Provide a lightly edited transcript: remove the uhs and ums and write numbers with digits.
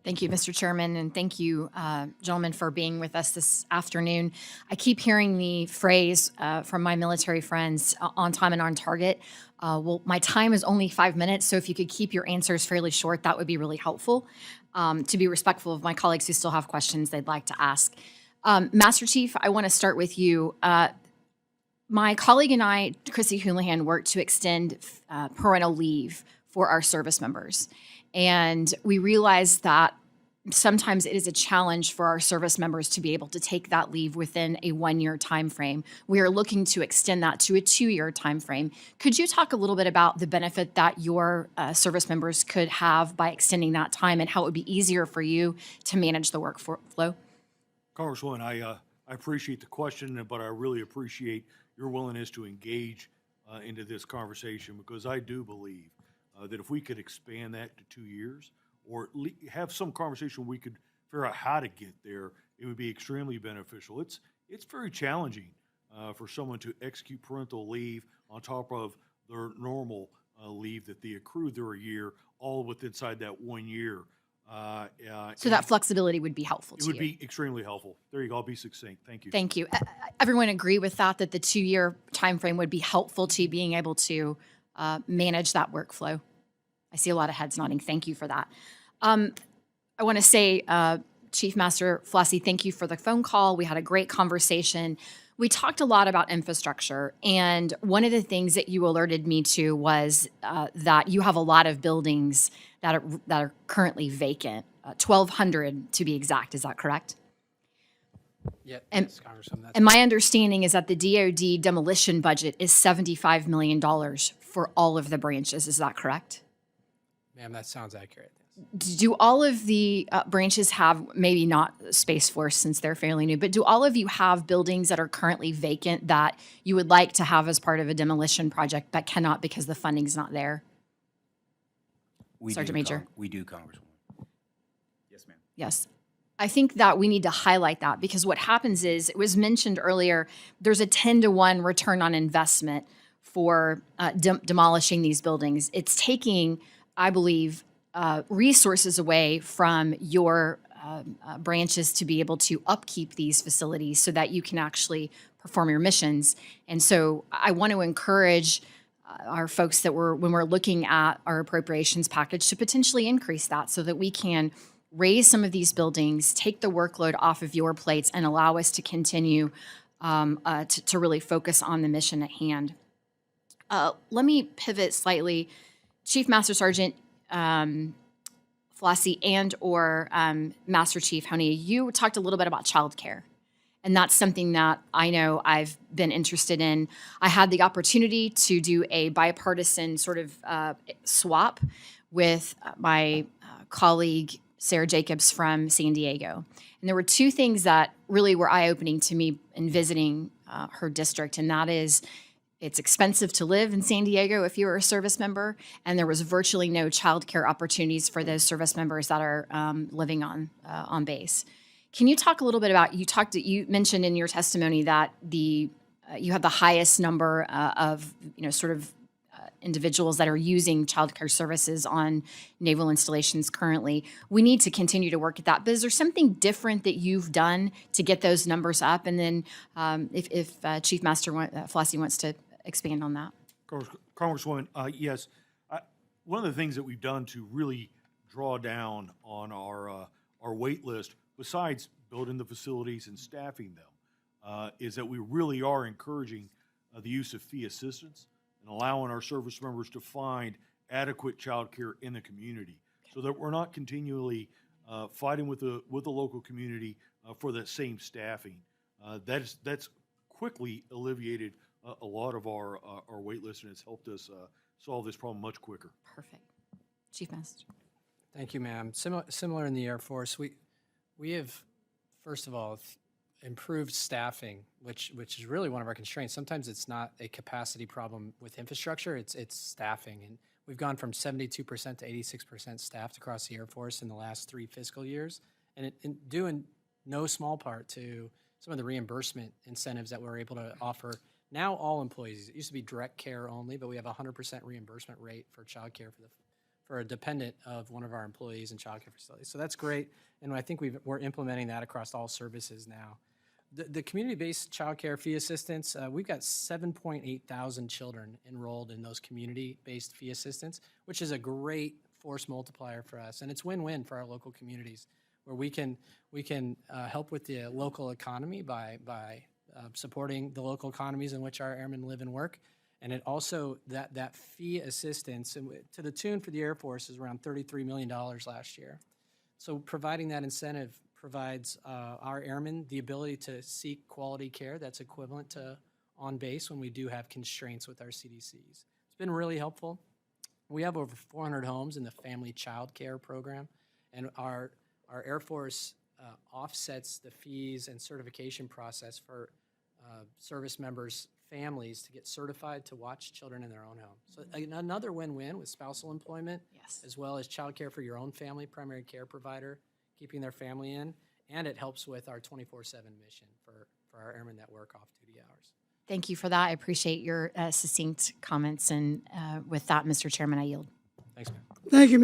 Thank you, Mr. Chairman, and thank you, gentlemen, for being with us this afternoon. I keep hearing the phrase from my military friends, on time and on target. Well, my time is only 5 minutes, so if you could keep your answers fairly short, that would be really helpful, to be respectful of my colleagues who still have questions they'd like to ask. Master Chief, I want to start with you. My colleague and I, Chrissy Houlihan, worked to extend parental leave for our service members. And we realized that sometimes it is a challenge for our service members to be able to take that leave within a 1-year time frame. We are looking to extend that to a 2-year time frame. Could you talk a little bit about the benefit that your service members could have by extending that time and how it would be easier for you to manage the workflow? Congresswoman, I appreciate the question, but I really appreciate your willingness to engage into this conversation, because I do believe that if we could expand that to 2 years, or have some conversation we could figure out how to get there, it would be extremely beneficial. It's very challenging for someone to execute parental leave on top of their normal leave that they accrued through a year, all within inside that 1 year. So that flexibility would be helpful to you. It would be extremely helpful. There you go. I'll be succinct. Thank you. Thank you. Everyone agree with that the 2-year time frame would be helpful to being able to manage that workflow? I see a lot of heads nodding. Thank you for that. I want to say, Chief Master Flossie, thank you for the phone call. We had a great conversation. We talked a lot about infrastructure, and one of the things that you alerted me to was that you have a lot of buildings that are currently vacant, 1,200 to be exact. Is that correct? Yeah, And, Congressman. and my understanding is that the DoD demolition budget is $75 million for all of the branches. Is that correct? Ma'am, that sounds accurate. Do all of the branches have, maybe not Space Force since they're fairly new, but do all of you have buildings that are currently vacant that you would like to have as part of a demolition project but cannot because the funding's not there? Sergeant Major. We do, Congresswoman. Yes, ma'am. Yes. I think that we need to highlight that, because what happens is, it was mentioned earlier, there's a 10-to-1 return on investment for demolishing these buildings. It's taking, I believe, resources away from your branches to be able to upkeep these facilities so that you can actually perform your missions. And so I want to encourage our folks that when we're looking at our appropriations package, to potentially increase that so that we can raise some of these buildings, take the workload off of your plates, and allow us to continue to really focus on the mission at hand. Let me pivot slightly. Chief Master Sergeant Flossie and or Master Chief Honea, you talked a little bit about childcare. And that's something that I know I've been interested in. I had the opportunity to do a bipartisan sort of swap with my colleague, Sarah Jacobs from San Diego. And there were two things that really were eye-opening to me in visiting her district, and that is, it's expensive to live in San Diego if you're a service member, and there was virtually no childcare opportunities for those service members that are living on base. Can you talk a little bit about, you mentioned in your testimony that you have the highest number of individuals that are using childcare services on naval installations currently. We need to continue to work at that. But is there something different that you've done to get those numbers up? And then if Chief Master Flossie wants to expand on that. Congresswoman, yes. One of the things that we've done to really draw down on our wait list, besides building the facilities and staffing them, is that we really are encouraging the use of fee assistance and allowing our service members to find adequate child care in the community, so that we're not continually fighting with the local community for that same staffing. That's quickly alleviated a lot of our wait list, and it's helped us solve this problem much quicker. Perfect. Chief Master. Thank you, ma'am. Similar in the Air Force, we have, first of all, improved staffing, which is really one of our constraints. Sometimes it's not a capacity problem with infrastructure, it's staffing. And we've gone from 72% to 86% staffed across the Air Force in the last 3 fiscal years, and due in no small part to some of the reimbursement incentives that we're able to offer now all employees. It used to be direct care only, but we have a 100% reimbursement rate for child care for a dependent of one of our employees in childcare facilities. So that's great, and I think we're implementing that across all services now. The community-based childcare fee assistance, we've got 7.8 thousand children enrolled in those community-based fee assistance, which is a great force multiplier for us, and it's win-win for our local communities, where we can help with the local economy by supporting the local economies in which our airmen live and work, and it also that fee assistance, and to the tune for the Air Force, is around $33 million last year. So providing that incentive provides our airmen the ability to seek quality care that's equivalent to on base when we do have constraints with our CDCs. It's been really helpful. We have over 400 homes in the family child care program, and our Air Force offsets the fees and certification process for service members' families to get certified to watch children in their own home. So another win-win with spousal employment, Yes. as well as child care for your own family, primary care provider, keeping their family in, and it helps with our 24/7 mission for our airmen that work off-duty hours. Thank you for that. I appreciate your succinct comments. And with that, Mr. Chairman, I yield. Thanks, man. Thank you, Ms.